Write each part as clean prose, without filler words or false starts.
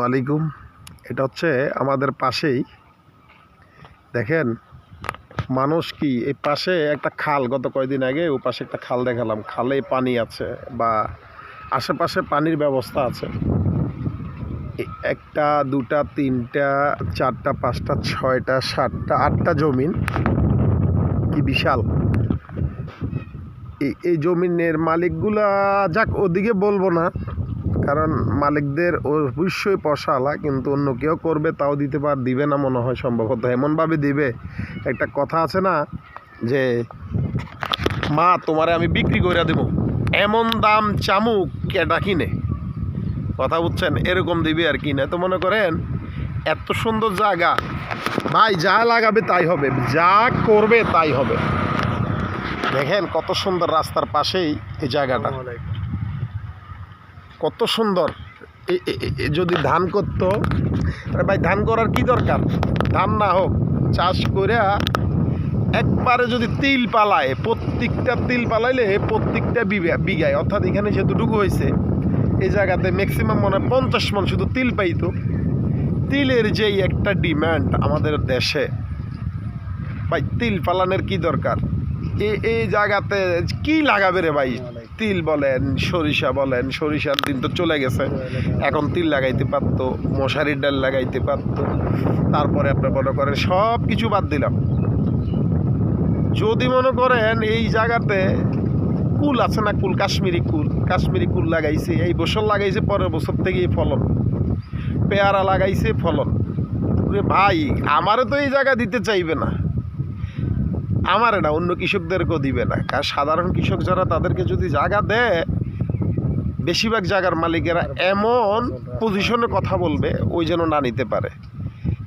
আলাইকুম। এটা হচ্ছে আমাদের পাশেই দেখেন মানুষ কি এই পাশে একটা খাল, গত কয়েকদিন আগে ও পাশে একটা খাল দেখালাম, খালে পানি আছে বা আশেপাশে পানির ব্যবস্থা আছে। একটা দুটা তিনটা চারটা পাঁচটা ছয়টা সাতটা আটটা জমিন, কি বিশাল। এই জমিনের মালিকগুলা যাক ওদিকে বলবো না, কারণ মালিকদের অবশ্যই পশালা, কিন্তু অন্য কেউ করবে তাও দিবে না মনে হয়, সম্ভবত এমনভাবে দিবে। একটা কথা আছে না যে মা তোমারে আমি বিক্রি করে দেবো, এমন দাম চামুক কেটা কিনে, কথা বুঝছেন, এরকম দিবে আর কি। না তো মনে করেন এত সুন্দর জায়গা ভাই, যা লাগাবে তাই হবে, যা করবে তাই হবে। দেখেন কত সুন্দর, রাস্তার পাশেই এই জায়গাটা, কত সুন্দর। যদি ধান করতো, ভাই ধান করার কি দরকার, ধান না হোক চাষ করে একবারে যদি তিল পালায়, প্রত্যেকটা তিল পালাইলে প্রত্যেকটা বিঘায়, অর্থাৎ এখানে যেটুকু হয়েছে এই জায়গাতে ম্যাক্সিমাম মনে হয় 50 মণ শুধু তিল পাইতো। তিলের যেই একটা ডিমান্ড আমাদের দেশে, ভাই তিল পালানোর কি দরকার, এই জায়গাতে কি লাগাবে রে ভাই। তিল বলেন, সরিষা বলেন, সরিষার দিন তো চলে গেছে, এখন তিল লাগাইতে পারতো, মশারির ডাল লাগাইতে পারতো। তারপরে আপনি মনে করেন সব কিছু বাদ দিলাম, যদি মনে করেন এই জায়গাতে কুল আছে না, কাশ্মীরি কুল লাগাইছে, এই বছর লাগাইছে, পরের বছর থেকে ফলন, পেয়ারা লাগাইছে ফলন। ভাই আমারও তো এই জায়গা দিতে চাইবে না, আমারে না অন্য কৃষকদেরকেও দিবে না। কারণ সাধারণ কৃষক যারা, তাদেরকে যদি জায়গা দেয়, বেশিরভাগ জায়গার মালিকেরা এমন পজিশনে কথা বলবে ওই যেন না নিতে পারে।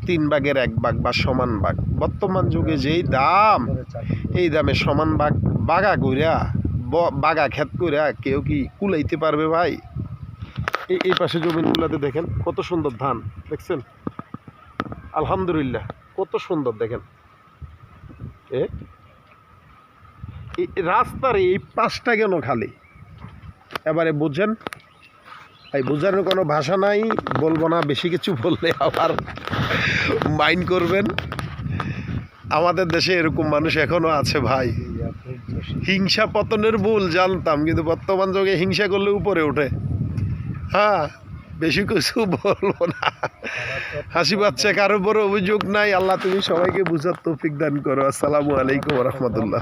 3 ভাগের 1 ভাগ বা সমান ভাগ, বর্তমান যুগে যেই দাম, এই দামে সমান ভাগ বাগা কইরা, বাগা ক্ষেত কইরা কেউ কি কুলাইতে পারবে ভাই? এই পাশে জমিনগুলোতে দেখেন কত সুন্দর ধান, দেখছেন আলহামদুলিল্লাহ কত সুন্দর। দেখেন রাস্তার এই পাশটা কেন খালি, এবারে বুঝেন। এই বোঝানোর কোনো ভাষা নাই, বলবো না, বেশি কিছু বললে আবার মাইন্ড করবেন। আমাদের দেশে এরকম মানুষ এখনো আছে ভাই, হিংসা পতনের ভুল জানতাম, কিন্তু বর্তমান যুগে হিংসা করলে উপরে ওঠে। হ্যাঁ, বেশি কিছু বলবো না, হাসি পাচ্ছে, কারোর বড় অভিযোগ নাই। আল্লাহ তুমি সবাইকে বুঝার তৌফিক দান করো। আসসালামু আলাইকুম ওয়া রাহমাতুল্লাহ।